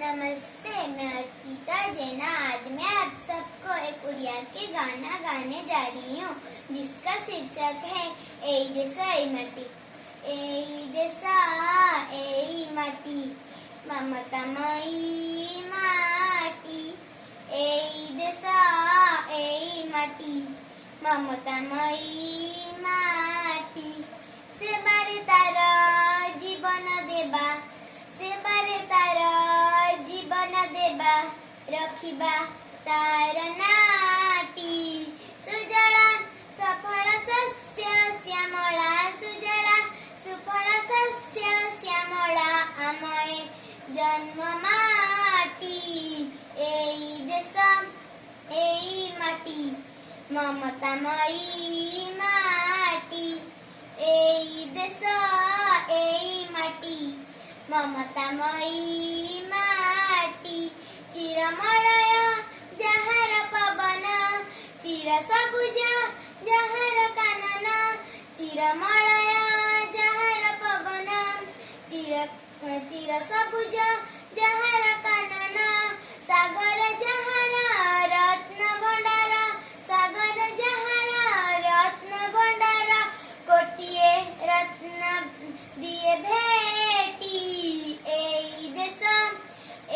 नमस्ते, मैं अर्चिता जैना। आज मैं आप सबको एक उड़िया के गाना गाने जा रही हूँ जिसका शीर्षक है एई देशा एई माटी। एई देशा एई माटी ममतामयी माटी। एई देशा एई माटी ममतामयी माटी। सेबारे तार जीवन देबा, सेबारे तार जीवन देबा, रखिबा तार नाटी। सुजला सफल शस्य श्यामला, सुजला सुफल शस्य श्यामला आमय जन्म माटी। एई देश एई माटी ममतामयी माटी। एई देश एई माटी ममतामयी माटी। चिरमलय जाहार पवन, चिर सबुज जाहार कानन। चिरमलय जाहार पवन, चिर सबुज जाहार कानन। सागर जाहार रत्न भंडार, सागर जाहार रत्न भंडार। कोटिए रत्न दिए भेटी। एई देश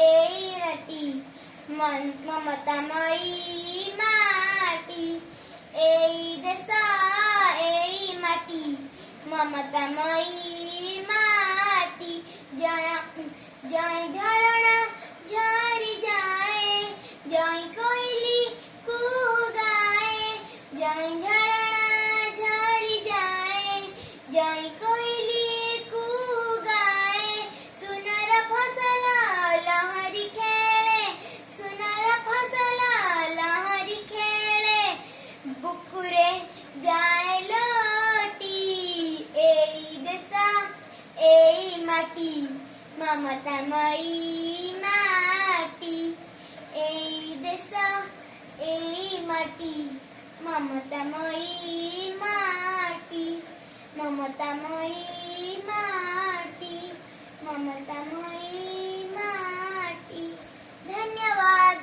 एई माटी ममतामयी माटी। एई देश एई माटी ममतामयी माटी। जय जय झरणा झरी जाए, जय कोयली कुहू गाए। जय झरणा झरी जाए, जय कोयली कुहू गाए। सुनर फसल लहरी खेले, सुनर फसल लहरी खेले। बुकुरे जाए लोटी। एई देश एई माटी ममतामयी माटी। एई देश एई माटी ममतामयी माटी। ममतामयी माटी, ममतामयी माटी। धन्यवाद।